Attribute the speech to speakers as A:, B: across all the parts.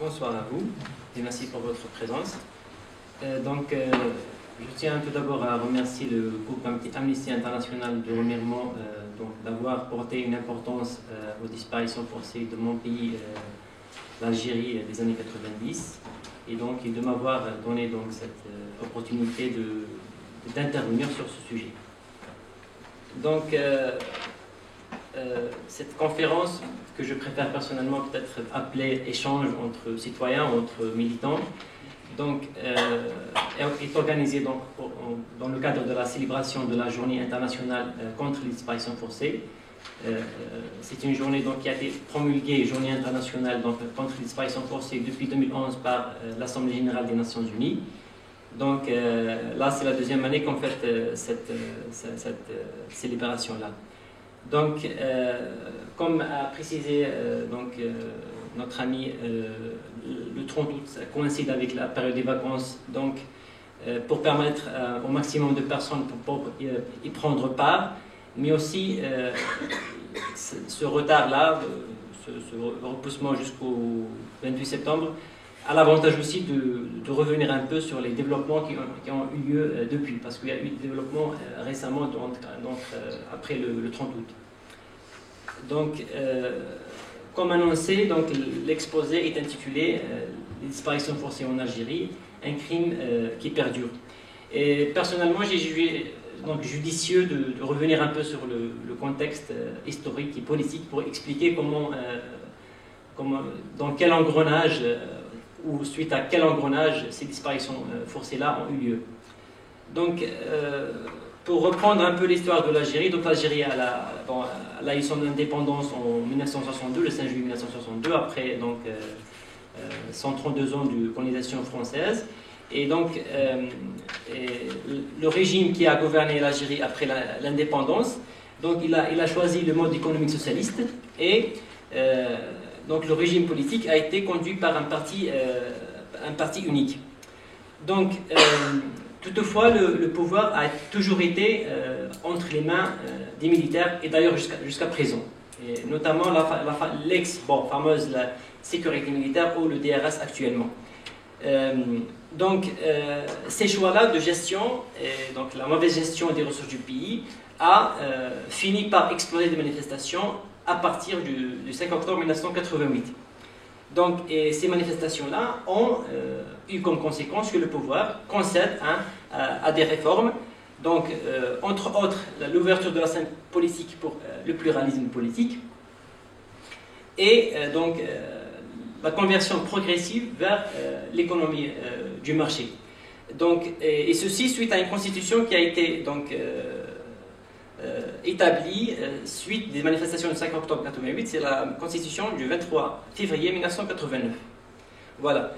A: Bonsoir à vous et merci pour votre présence. Je tiens tout d'abord à remercier le groupe Amnesty International de Remiremont d'avoir porté une importance aux disparitions forcées de mon pays, l'Algérie, des années 90, et de m'avoir donné cette opportunité d'intervenir sur ce sujet. Cette conférence, que je préfère personnellement peut-être appeler échange entre citoyens, entre militants, est organisée dans le cadre de la célébration de la journée internationale contre les disparitions forcées. C'est une journée qui a été promulguée, journée internationale contre les disparitions forcées depuis 2011 par l'Assemblée générale des Nations Unies. Là, c'est la deuxième année qu'on fait cette célébration-là. Comme a précisé notre ami, le 30 août ça coïncide avec la période des vacances, pour permettre au maximum de personnes pour y prendre part, mais aussi ce retard-là, ce repoussement jusqu'au 28 septembre, a l'avantage aussi de revenir un peu sur les développements qui ont eu lieu depuis, parce qu'il y a eu des développements récemment, après le 30 août. Comme annoncé, l'exposé est intitulé « Les disparitions forcées en Algérie, un crime qui perdure ». Et personnellement, j'ai jugé judicieux de revenir un peu sur le contexte historique et politique pour expliquer dans quel engrenage ou suite à quel engrenage ces disparitions forcées-là ont eu lieu. Pour reprendre un peu l'histoire de l'Algérie, l'Algérie a eu son indépendance en 1962, le 5 juillet 1962, après 132 ans de colonisation française. Et le régime qui a gouverné l'Algérie après l'indépendance, il a choisi le mode économique socialiste, et le régime politique a été conduit par un parti unique. Toutefois, le pouvoir a toujours été entre les mains des militaires, et d'ailleurs jusqu'à présent. Et notamment fameuse la sécurité militaire, ou le DRS actuellement. Ces choix-là de gestion, la mauvaise gestion des ressources du pays, a fini par exploser des manifestations à partir du 5 octobre 1988. Et ces manifestations-là ont eu comme conséquence que le pouvoir concède à des réformes, entre autres l'ouverture de la scène politique pour le pluralisme politique, et la conversion progressive vers l'économie du marché. Et ceci suite à une constitution qui a été établie suite des manifestations du 5 octobre 1988, c'est la constitution du 23 février 1989. Voilà.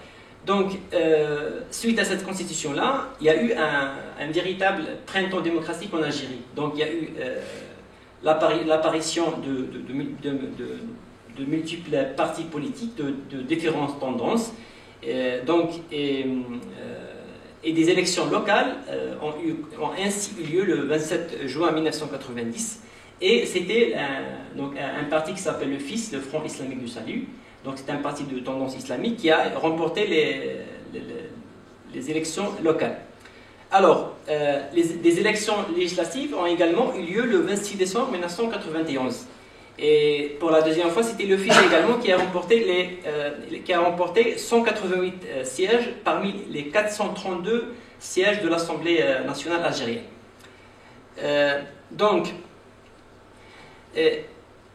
A: Suite à cette constitution-là, il y a eu un véritable printemps démocratique en Algérie. Il y a eu l'apparition de multiples partis politiques de différentes tendances, et des élections locales ont ainsi eu lieu le 27 juin 1990, et c'était un parti qui s'appelle le FIS, le Front Islamique du Salut. C'est un parti de tendance islamique qui a remporté les élections locales. Alors, des élections législatives ont également eu lieu le 26 décembre 1991. Et pour la deuxième fois, c'était le FIS également qui a remporté 188 sièges parmi les 432 sièges de l'Assemblée nationale algérienne.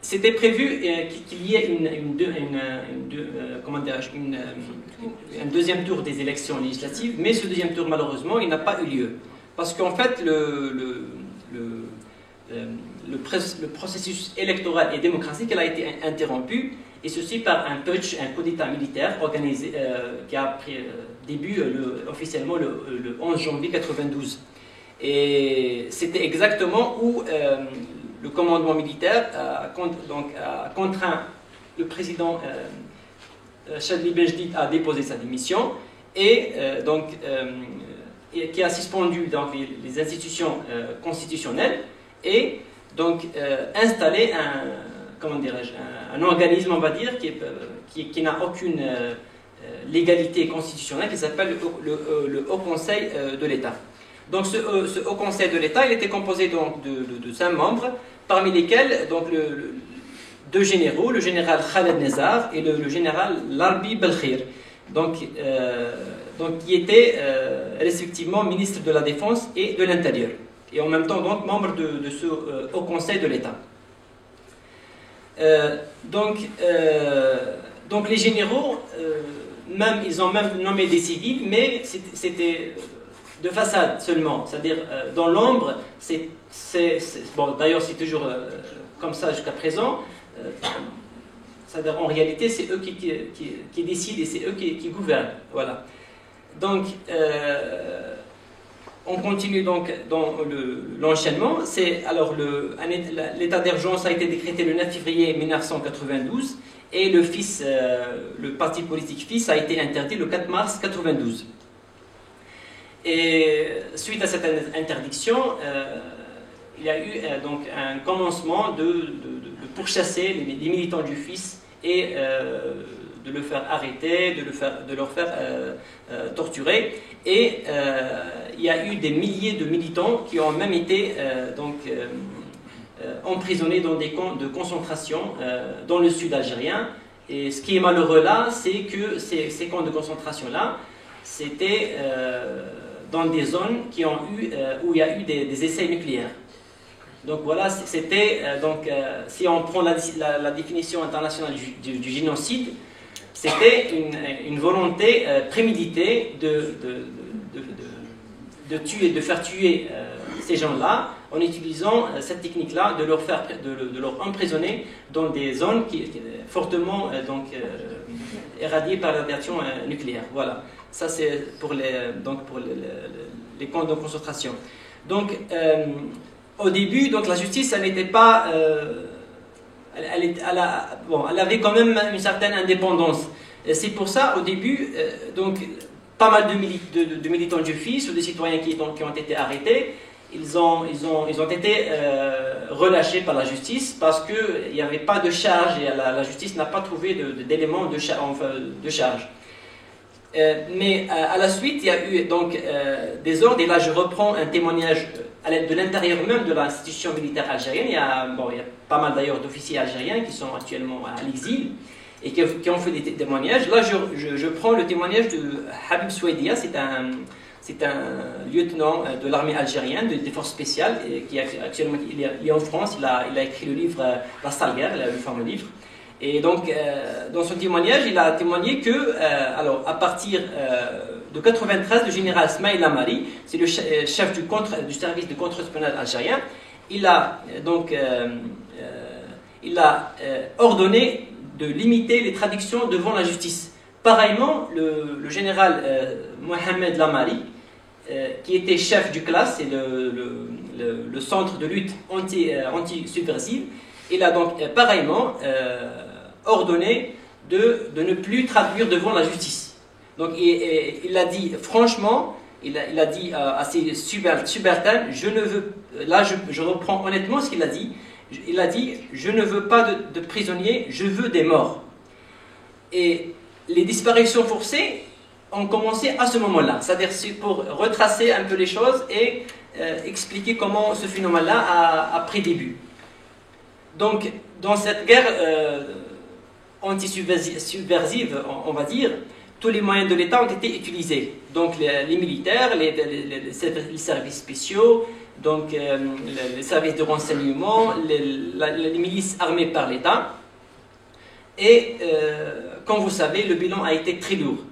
A: C'était prévu qu'il y ait un deuxième tour des élections législatives, mais ce deuxième tour, malheureusement, il n'a pas eu lieu. Parce qu'en fait, le processus électoral et démocratique a été interrompu, et ceci par un putsch, un coup d'État militaire organisé, qui a pris début officiellement le 11 janvier 1992. Et c'était exactement où le commandement militaire a contraint le président Chadli Benjedid à déposer sa démission, et qui a suspendu les institutions constitutionnelles, et installé un organisme, on va dire, qui n'a aucune l'égalité constitutionnelle qui s'appelle le Haut Conseil de l'État. Donc ce Haut Conseil de l'État, il était composé donc de 5 membres, parmi lesquels donc, deux généraux, le général Khaled Nezar et le général Larbi Belkhir, donc qui étaient respectivement ministres de la Défense et de l'Intérieur, et en même temps donc membres de ce Haut Conseil de l'État. Donc les généraux, ils ont même nommé des civils, mais c'était de façade seulement, c'est-à-dire dans l'ombre, bon, d'ailleurs c'est toujours comme ça jusqu'à présent, c'est-à-dire en réalité c'est eux qui décident et c'est eux qui gouvernent, voilà. Donc on continue donc dans l'enchaînement. Alors l'état d'urgence a été décrété le 9 février 1992 et le parti politique FIS a été interdit le 4 mars 1992. Et suite à cette interdiction, il y a eu donc un commencement de pourchasser les militants du FIS et de le faire arrêter, de leur faire torturer. Et il y a eu des milliers de militants qui ont même été emprisonnés dans des camps de concentration dans le sud algérien. Et ce qui est malheureux là, c'est que ces camps de concentration-là, c'était dans des zones où il y a eu des essais nucléaires. Donc voilà, c'était si on prend la définition internationale du génocide, c'était une volonté préméditée de faire tuer ces gens-là en utilisant cette technique-là, de leur emprisonner dans des zones fortement irradiées par la radiation nucléaire. Voilà, ça c'est pour les camps de concentration. Donc au début, donc la justice, elle n'était pas, elle avait quand même une certaine indépendance. C'est pour ça, au début, donc pas mal de militants du FIS ou de citoyens qui ont été arrêtés, ils ont été relâchés par la justice parce qu'il n'y avait pas de charge et la justice n'a pas trouvé d'éléments de charge. Mais à la suite, il y a eu donc des ordres, et là je reprends un témoignage de l'intérieur même de l'institution militaire algérienne. Il y a pas mal d'ailleurs d'officiers algériens qui sont actuellement à l'exil et qui ont fait des témoignages. Là je prends le témoignage de Habib Souaidia, c'est un lieutenant de l'armée algérienne, des forces spéciales, et qui actuellement il est en France. Il a écrit le livre La Sale Guerre, il a eu le fameux livre. Et donc, dans son témoignage, il a témoigné que, à partir de 93, le général Smaïl Amari, c'est le chef du service de contre-espionnage algérien, il a ordonné de limiter les traductions devant la justice. Pareillement, le général Mohamed Lamari, qui était chef du CLAS, c'est le centre de lutte anti-subversive, il a donc pareillement ordonné de ne plus traduire devant la justice. Donc il a dit franchement, il a dit à ses subalternes, je reprends honnêtement ce qu'il a dit, il a dit je ne veux pas de prisonniers, je veux des morts. Et les disparitions forcées ont commencé à ce moment-là, c'est-à-dire pour retracer un peu les choses et expliquer comment ce phénomène-là a pris début. Donc, dans cette guerre anti-subversive, on va dire, tous les moyens de l'État ont été utilisés. Donc, les militaires, les services spéciaux, donc les services de renseignement, les milices armées par l'État. Et, comme vous savez, le bilan a été très lourd.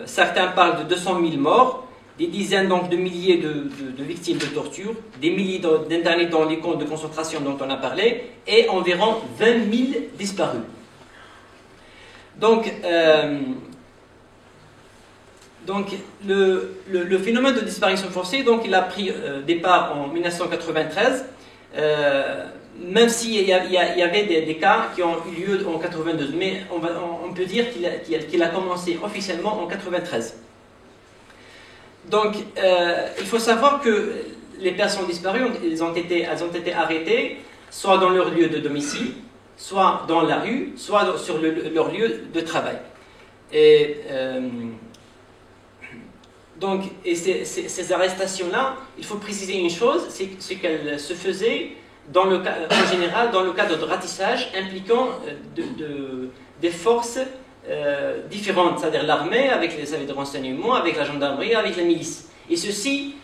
A: Certains parlent de 200 000 morts, des dizaines donc, de milliers de victimes de torture, des milliers d'internés dans les camps de concentration dont on a parlé, et environ 20 000 disparus. Donc le phénomène de disparition forcée, donc, il a pris départ en 1993, même s'il y avait des cas qui ont eu lieu en 1992, mais on peut dire qu'il a commencé officiellement en 1993. Donc, il faut savoir que les personnes disparues, elles ont été arrêtées, soit dans leur lieu de domicile, soit dans la rue, soit sur leur lieu de travail. Et donc, ces arrestations-là, il faut préciser une chose, c'est qu'elles se faisaient en général dans le cadre de ratissage impliquant des forces différentes, c'est-à-dire l'armée avec les services de renseignement, avec la gendarmerie, avec la milice. Et ceci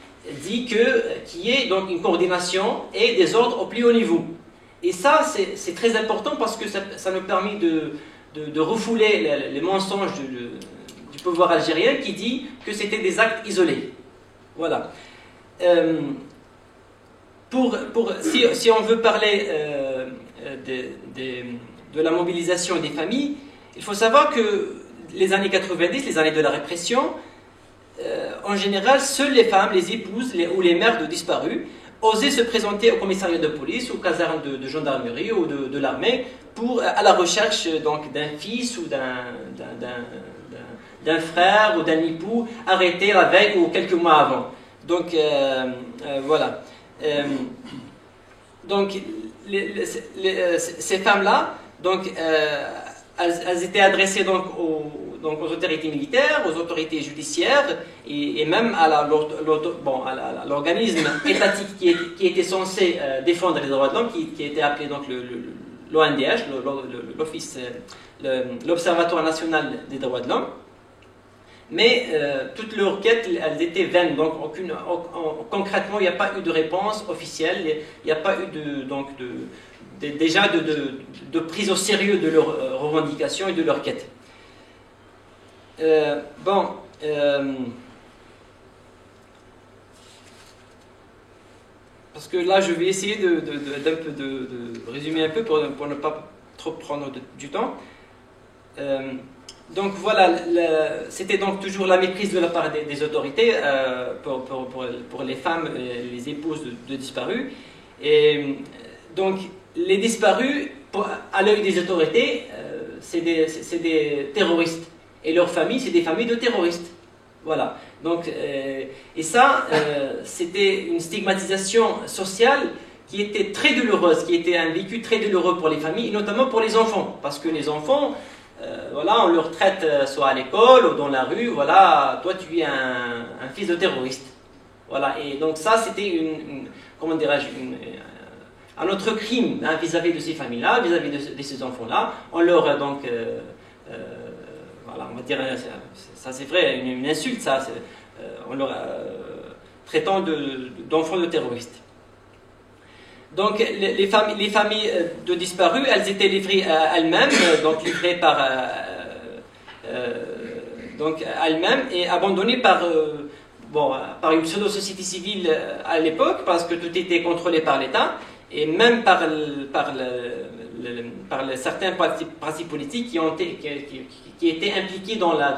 A: dit qu'il y ait donc une coordination et des ordres au plus haut niveau. Et ça, c'est très important parce que ça nous permet de refouler les mensonges du pouvoir algérien qui dit que c'était des actes isolés. Voilà. Si on veut parler de la mobilisation des familles, il faut savoir que les années 90, les années de la répression, en général, seules les femmes, les épouses ou les mères de disparus osaient se présenter au commissariat de police, aux casernes de gendarmerie ou de l'armée à la recherche d'un fils ou d'un frère ou d'un époux arrêté la veille ou quelques mois avant. Donc, voilà. Donc, ces femmes-là, elles étaient adressées aux autorités militaires, aux autorités judiciaires et même à l'organisme étatique qui était censé défendre les droits de l'homme, qui était appelé l'ONDH, l'Observatoire national des droits de l'homme. Mais toutes leurs quêtes, elles étaient vaines. Donc concrètement, il n'y a pas eu de réponse officielle, il n'y a pas eu de prise au sérieux de leurs revendications et de leurs quêtes. Parce que là, je vais essayer de résumer un peu pour ne pas trop prendre du temps. Donc voilà, c'était donc toujours la méprise de la part des autorités pour les femmes, les épouses de disparus. Et donc les disparus, à l'œil des autorités, c'est des terroristes. Et leurs familles, c'est des familles de terroristes. Voilà. Donc, et ça, c'était une stigmatisation sociale qui était très douloureuse, qui était un vécu très douloureux pour les familles, et notamment pour les enfants. Parce que les enfants, voilà, on leur traite soit à l'école ou dans la rue, voilà, toi tu es un fils de terroriste. Voilà. Et donc ça, c'était comment dirais-je, un autre crime vis-à-vis de ces familles-là, vis-à-vis de ces enfants-là. On leur, voilà, on va dire, ça c'est vrai, une insulte, ça, on leur traitant d'enfants de terroristes. Donc les familles de disparus, elles étaient livrées à elles-mêmes, donc livrées par elles-mêmes et abandonnées par une pseudo-société civile à l'époque, parce que tout était contrôlé par l'État, et même par certains partis politiques qui étaient impliqués dans la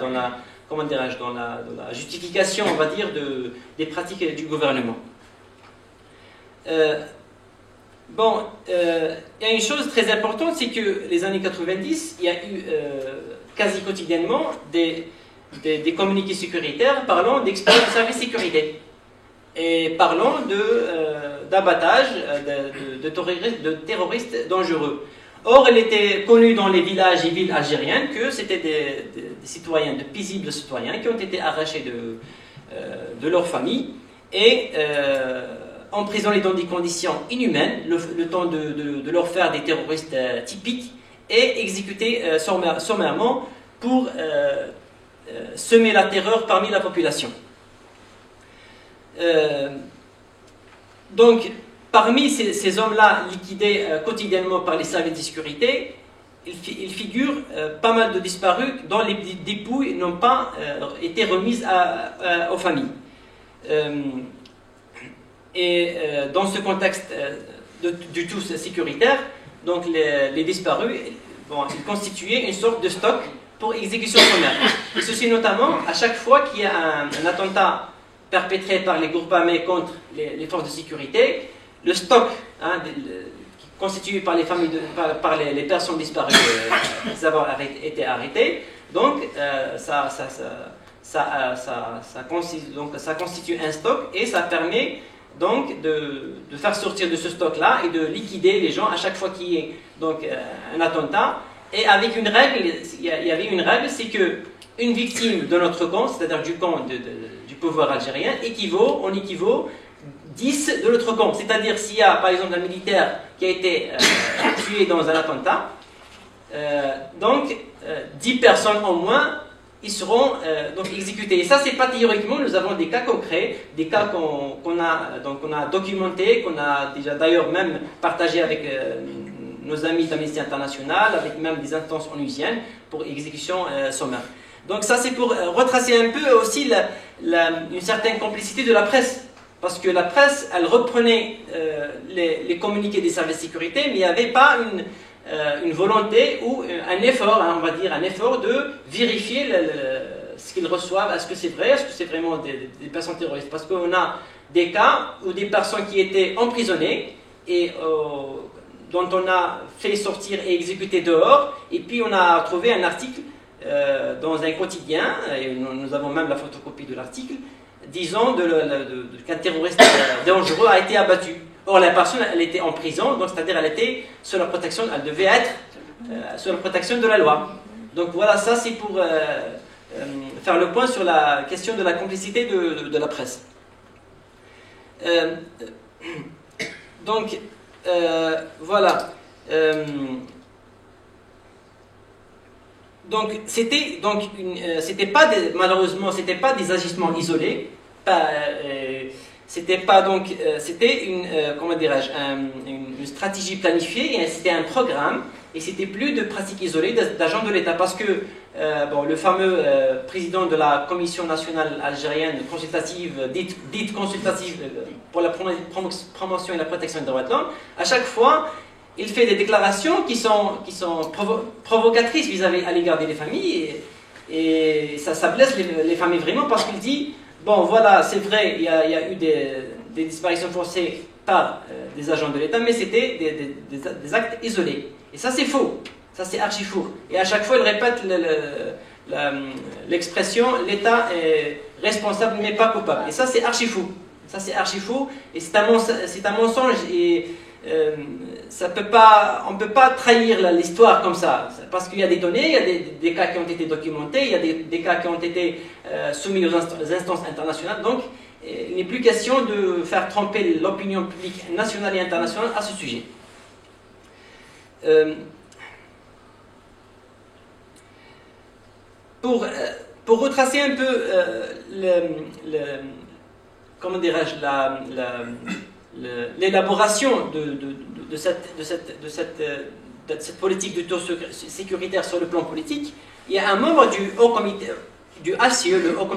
A: justification, on va dire, des pratiques du gouvernement. Il y a une chose très importante, c'est que les années 90, il y a eu quasi quotidiennement des communiqués sécuritaires parlant d'exploits de services de sécurité et parlant d'abattage de terroristes dangereux. Or, il était connu dans les villages et villes algériennes que c'était des citoyens, de paisibles citoyens qui ont été arrachés de leur famille et emprisonnés dans des conditions inhumaines, le temps de leur faire des terroristes typiques, et exécutés sommairement pour semer la terreur parmi la population. Donc, parmi ces hommes-là liquidés quotidiennement par les services de sécurité, il figure pas mal de disparus dont les dépouilles n'ont pas été remises aux familles. Dans ce contexte du tout sécuritaire, donc les disparus, ils constituaient une sorte de stock pour exécution sommaire. Et ceci notamment à chaque fois qu'il y a un attentat perpétré par les groupes armés contre les forces de sécurité, le stock constitué par les familles, par les personnes disparues été arrêtées, donc ça constitue un stock et ça permet donc de faire sortir de ce stock-là et de liquider les gens à chaque fois qu'il y ait donc, un attentat. Et avec une règle, il y avait une règle, c'est que une victime de notre camp, c'est-à-dire du camp du pouvoir algérien, on équivaut 10 de l'autre camp. C'est-à-dire s'il y a par exemple un militaire qui a été tué dans un attentat, donc 10 personnes en moins, ils seront donc exécutés. Et ça, c'est pas théoriquement, nous avons des cas concrets, des cas qu'on a documentés, qu'on a déjà d'ailleurs même partagé avec nos amis d'Amnesty International, avec même des instances onusiennes pour exécution sommaire. Donc ça, c'est pour retracer un peu aussi une certaine complicité de la presse. Parce que la presse, elle reprenait les communiqués des services de sécurité, mais il n'y avait pas une volonté ou un effort, hein, on va dire, un effort de vérifier ce qu'ils reçoivent. Est-ce que c'est vrai? Est-ce que c'est vraiment des personnes terroristes? Parce qu'on a des cas où des personnes qui étaient emprisonnées et dont on a fait sortir et exécuter dehors, et puis on a trouvé un article dans un quotidien, et nous avons même la photocopie de l'article, disant qu'un terroriste dangereux a été abattu. Or, la personne, elle était en prison, donc c'est-à-dire elle était sous la protection, elle devait être sous la protection de la loi. Donc voilà, ça c'est pour faire le point sur la question de la complicité de la presse. Donc, voilà. Donc, malheureusement, c'était pas des agissements isolés. C'était comment dirais-je, une stratégie planifiée, et c'était un programme, et c'était plus de pratiques isolées d'agents de l'État, parce que le fameux président de la Commission nationale algérienne consultative, dite consultative pour la promotion et la protection des droits de l'homme, à chaque fois, il fait des déclarations qui sont provocatrices à l'égard des familles, et ça blesse les familles vraiment, parce qu'il dit, bon voilà, c'est vrai, il y a eu des disparitions forcées par des agents de l'État, mais c'était des actes isolés. Et ça c'est faux, ça c'est archi faux. Et à chaque fois il répète l'expression « l'État est responsable mais pas coupable ». Et ça c'est archi faux. Ça c'est archi faux, et c'est un mensonge, et on ne peut pas trahir l'histoire comme ça, parce qu'il y a des données, il y a des cas qui ont été documentés, il y a des cas qui ont été soumis aux instances internationales, donc il n'est plus question de faire tromper l'opinion publique nationale et internationale à ce sujet. Pour retracer un peu comment dirais-je, l'élaboration de cette politique de tour sécuritaire sur le plan politique, il y a un membre du Haut Comité, du HCE, le Haut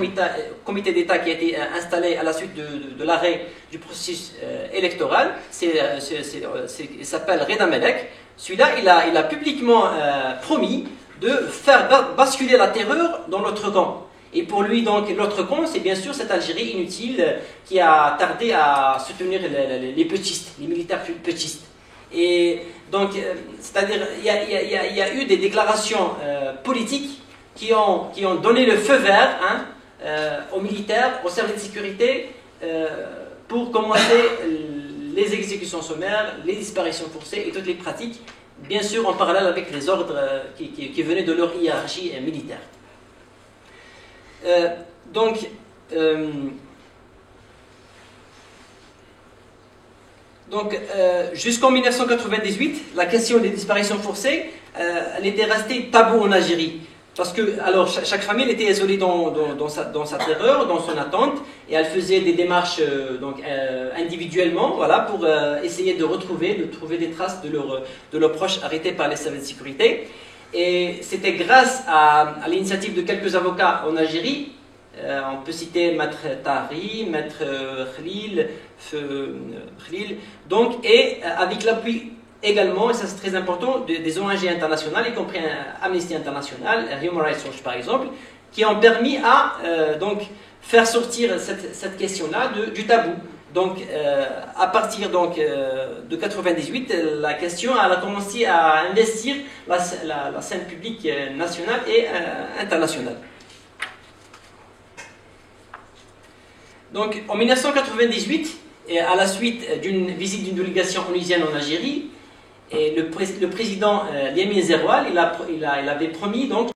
A: Comité d'État qui a été installé à la suite de l'arrêt du processus électoral. Il s'appelle Reda Melek. Celui-là, il a publiquement promis de faire basculer la terreur dans l'autre camp. Et pour lui, donc, l'autre camp, c'est bien sûr cette Algérie inutile qui a tardé à soutenir les putschistes, les militaires putschistes. Et donc, c'est-à-dire, il y a eu des déclarations politiques qui ont donné le feu vert aux militaires, aux services de sécurité, pour commencer les exécutions sommaires, les disparitions forcées et toutes les pratiques, bien sûr en parallèle avec les ordres qui venaient de leur hiérarchie militaire. Jusqu'en 1998, la question des disparitions forcées, elle était restée tabou en Algérie. Parce que alors, chaque famille était isolée dans sa terreur, dans son attente, et elle faisait des démarches individuellement, voilà, pour essayer de trouver des traces de leurs proches arrêtés par les services de sécurité. Et c'était grâce à l'initiative de quelques avocats en Algérie, on peut citer Maître Tahri, Maître Khlil, donc, et avec l'appui également, et ça c'est très important, des ONG internationales, y compris Amnesty International, Human Rights Watch par exemple, qui ont permis à faire sortir cette question-là du tabou. Donc, à partir de 1998, la question elle a commencé à investir la scène publique nationale et internationale. Donc, en 1998, et à la suite d'une visite d'une délégation onusienne en Algérie, et le président Yamin Zerwal, il avait promis donc